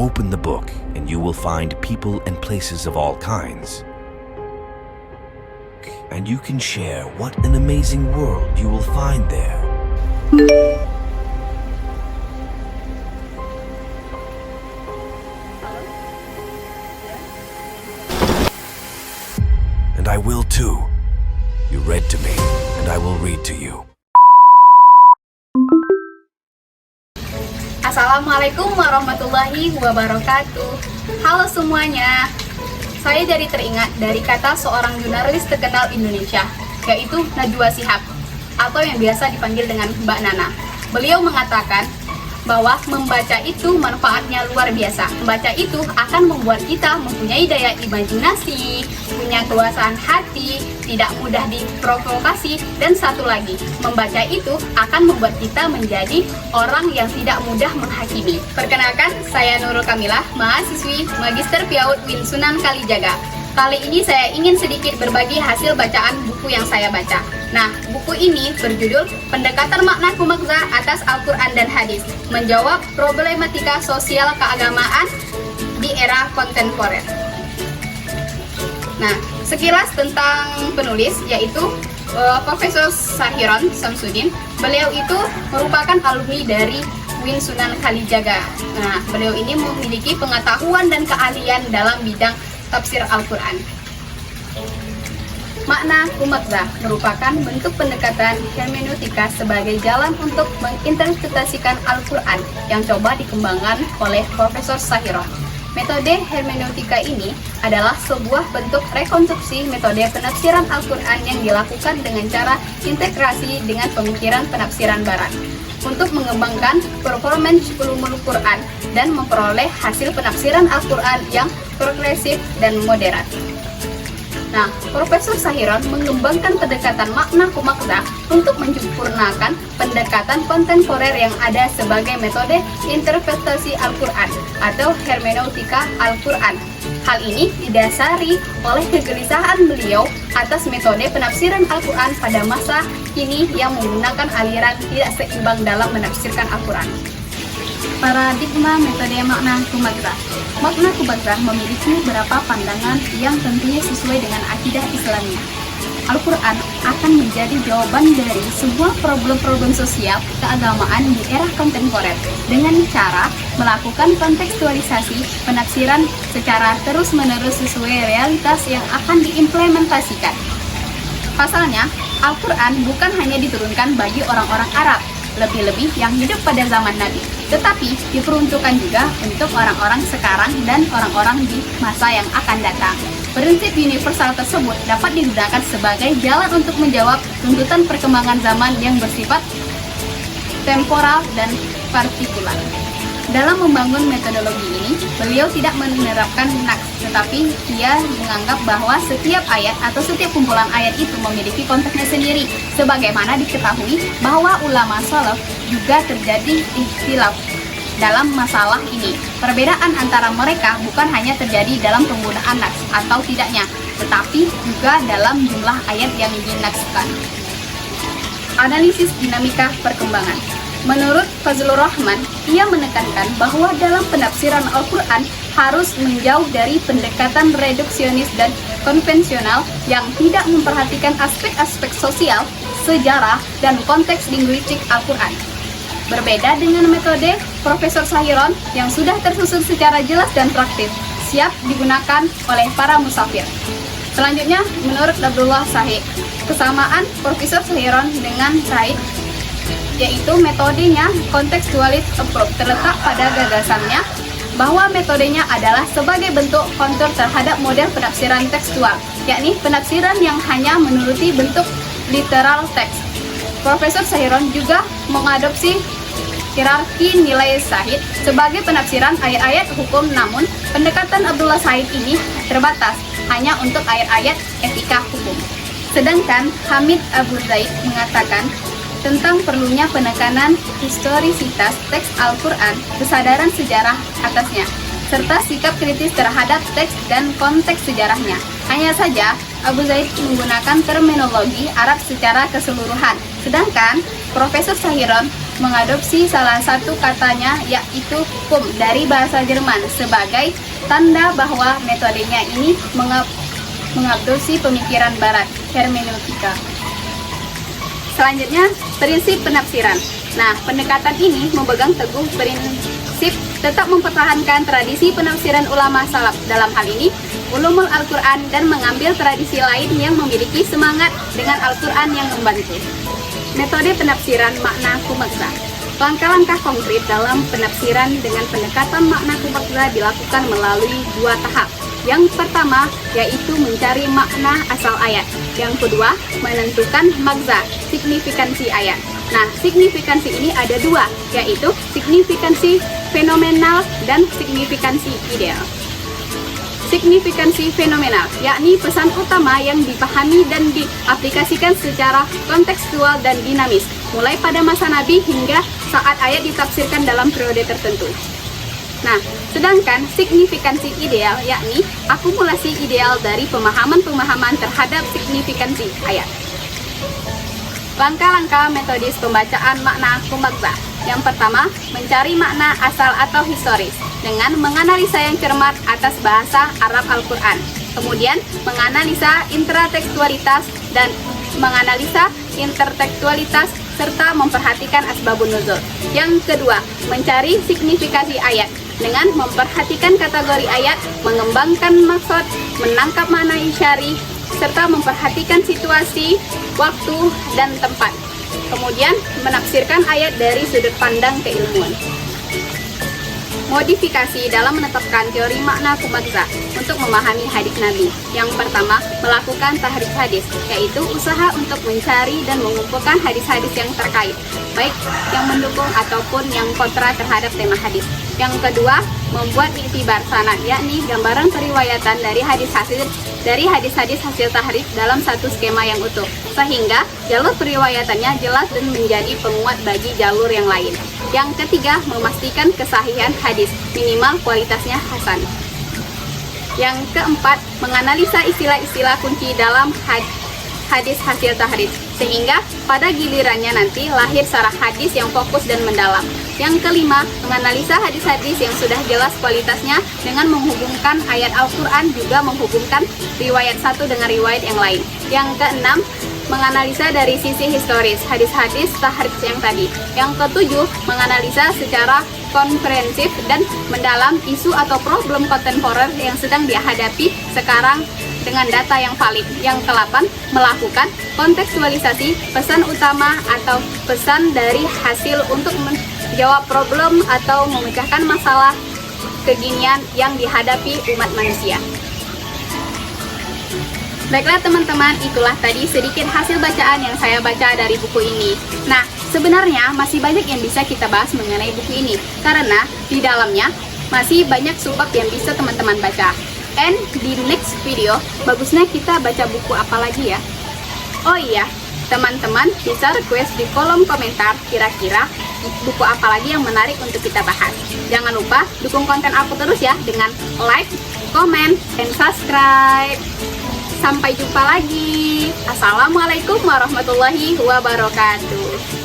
open the book and you will find people and places of all kinds. And you can share what an amazing world you will find there. And I will too. You read to me, and I will read to you. Assalamualaikum warahmatullahi wabarakatuh. Halo semuanya. Saya jadi teringat dari kata seorang jurnalis terkenal Indonesia, yaitu Najwa Shihab, atau yang biasa dipanggil dengan Mbak Nana. Beliau mengatakan bahwa membaca itu manfaatnya luar biasa. Membaca itu akan membuat kita mempunyai daya imajinasi, punya keluasan hati, tidak mudah diprovokasi, dan satu lagi, membaca itu akan membuat kita menjadi orang yang tidak mudah menghakimi. Perkenalkan, saya Nurul Kamilah, mahasiswi Magister PIAUD UIN Sunan Kalijaga. Kali ini saya ingin sedikit berbagi hasil bacaan buku yang saya baca. Nah, buku ini berjudul Pendekatan Makna Kumakza atas Al-Quran dan Hadis, menjawab problematika sosial keagamaan di era kontemporer. Nah, sekilas tentang penulis, yaitu Profesor Sahiron Samsudin. Beliau itu merupakan alumni dari UIN Sunan Kalijaga. Nah, beliau ini memiliki pengetahuan dan keahlian dalam bidang tafsir Al-Quran. Makna kumakza merupakan bentuk pendekatan hermeneutika sebagai jalan untuk menginterpretasikan Al-Quran yang coba dikembangkan oleh Profesor Sahiron. Metode hermeneutika ini adalah sebuah bentuk rekonstruksi metode penafsiran Al-Quran yang dilakukan dengan cara integrasi dengan pemikiran penafsiran Barat untuk mengembangkan performance ulumul Quran dan memperoleh hasil penafsiran Al-Quran yang progresif dan moderat. Nah, Profesor Sahiron mengembangkan pendekatan makna kumakza untuk menyempurnakan pendekatan kontemporer yang ada sebagai metode interpretasi Al-Quran atau hermeneutika Al-Quran. Hal ini didasari oleh kegelisahan beliau atas metode penafsiran Al-Quran pada masa kini yang menggunakan aliran tidak seimbang dalam menafsirkan Al-Quran. Paradigma metode makna kumakza. Makna kumakza memiliki beberapa pandangan yang tentunya sesuai dengan akidah Islamiyah. Al-Quran akan menjadi jawaban dari sebuah problem-problem sosial keagamaan di era kontemporer dengan cara melakukan kontekstualisasi penafsiran secara terus-menerus sesuai realitas yang akan diimplementasikan. Pasalnya, Al-Quran bukan hanya diturunkan bagi orang-orang Arab, lebih-lebih yang hidup pada zaman Nabi, tetapi diperuntukkan juga untuk orang-orang sekarang dan orang-orang di masa yang akan datang. Prinsip universal tersebut dapat digunakan sebagai jalan untuk menjawab tuntutan perkembangan zaman yang bersifat temporal dan partikular. Dalam membangun metodologi ini, beliau tidak menerapkan naks, tetapi ia menganggap bahwa setiap ayat atau setiap kumpulan ayat itu memiliki konteksnya sendiri. Sebagaimana diketahui bahwa ulama salaf juga terjadi ikhtilaf dalam masalah ini. Perbedaan antara mereka bukan hanya terjadi dalam penggunaan naks atau tidaknya, tetapi juga dalam jumlah ayat yang dinakskan. Analisis dinamika perkembangan. Menurut Fazlur Rahman, ia menekankan bahwa dalam penafsiran Al-Quran harus menjauh dari pendekatan reduksionis dan konvensional yang tidak memperhatikan aspek-aspek sosial, sejarah, dan konteks linguistik Al-Quran. Berbeda dengan metode Profesor Sahiron yang sudah tersusun secara jelas dan praktis, siap digunakan oleh para musafir. Selanjutnya, menurut Abdullah Sahid, kesamaan Profesor Sahiron dengan Said yaitu metodenya kontekstualis approach terletak pada gagasannya bahwa metodenya adalah sebagai bentuk kontur terhadap model penafsiran tekstual, yakni penafsiran yang hanya menuruti bentuk literal teks. Profesor Sahiron juga mengadopsi hierarki nilai Sahid sebagai penafsiran ayat-ayat hukum, namun pendekatan Abdullah Sahid ini terbatas hanya untuk ayat-ayat etika hukum. Sedangkan Hamid Abu Zaid mengatakan tentang perlunya penekanan historisitas teks Al-Quran, kesadaran sejarah atasnya, serta sikap kritis terhadap teks dan konteks sejarahnya. Hanya saja, Abu Zaid menggunakan terminologi Arab secara keseluruhan, sedangkan Profesor Sahiron mengadopsi salah satu katanya yaitu kum dari bahasa Jerman sebagai tanda bahwa metodenya ini mengadopsi pemikiran barat, hermeneutika. Selanjutnya, prinsip penafsiran. Nah, pendekatan ini memegang teguh prinsip tetap mempertahankan tradisi penafsiran ulama salaf, dalam hal ini ulumul Al-Quran, dan mengambil tradisi lain yang memiliki semangat dengan Al-Quran yang membantu. Metode penafsiran makna kumakza. Langkah-langkah konkret dalam penafsiran dengan pendekatan makna kumakza dilakukan melalui dua tahap. Yang pertama yaitu mencari makna asal ayat. Yang kedua, menentukan magza, signifikansi ayat. Nah, signifikansi ini ada dua, yaitu signifikansi fenomenal dan signifikansi ideal. Signifikansi fenomenal, yakni pesan utama yang dipahami dan diaplikasikan secara kontekstual dan dinamis, mulai pada masa Nabi hingga saat ayat ditafsirkan dalam periode tertentu. Nah, sedangkan signifikansi ideal, yakni akumulasi ideal dari pemahaman-pemahaman terhadap signifikansi ayat. Langkah-langkah metodis pembacaan makna kumakza. Yang pertama, mencari makna asal atau historis dengan menganalisa yang cermat atas bahasa Arab Al-Quran. Kemudian, menganalisa intratekstualitas dan menganalisa intertekstualitas serta memperhatikan asbabun nuzul. Yang kedua, mencari signifikasi ayat dengan memperhatikan kategori ayat, mengembangkan maksud, menangkap makna isyari, serta memperhatikan situasi, waktu, dan tempat. Kemudian, menafsirkan ayat dari sudut pandang keilmuan. Modifikasi dalam menetapkan teori makna kumakza untuk memahami hadis Nabi. Yang pertama, melakukan tahrij hadis, yaitu usaha untuk mencari dan mengumpulkan hadis-hadis yang terkait, baik yang mendukung ataupun yang kontra terhadap tema hadis. Yang kedua, membuat iktibar sanad, yakni gambaran periwayatan dari hadis-hadis hasil tahrij dalam satu skema yang utuh, sehingga jalur periwayatannya jelas dan menjadi penguat bagi jalur yang lain. Yang ketiga, memastikan kesahihan hadis, minimal kualitasnya hasan. Yang keempat, menganalisa istilah-istilah kunci dalam hadis hasil tahrij, sehingga pada gilirannya nanti lahir syarah hadis yang fokus dan mendalam. Yang kelima, menganalisa hadis-hadis yang sudah jelas kualitasnya dengan menghubungkan ayat Al-Quran, juga menghubungkan riwayat satu dengan riwayat yang lain. Yang keenam, menganalisa dari sisi historis hadis-hadis tahrij yang tadi. Yang ketujuh, menganalisa secara komprehensif dan mendalam isu atau problem kontemporer yang sedang dihadapi sekarang dengan data yang valid. Yang ke-8, melakukan kontekstualisasi pesan utama atau pesan dari hasil untuk menjawab problem atau memecahkan masalah kekinian yang dihadapi umat manusia. Baiklah teman-teman, itulah tadi sedikit hasil bacaan yang saya baca dari buku ini. Nah, sebenarnya masih banyak yang bisa kita bahas mengenai buku ini, karena di dalamnya masih banyak subbab yang bisa teman-teman baca. And di next video, bagusnya kita baca buku apa lagi ya? Oh iya, teman-teman bisa request di kolom komentar kira-kira buku apa lagi yang menarik untuk kita bahas. Jangan lupa dukung konten aku terus ya dengan like, comment, and subscribe. Sampai jumpa lagi. Assalamualaikum warahmatullahi wabarakatuh.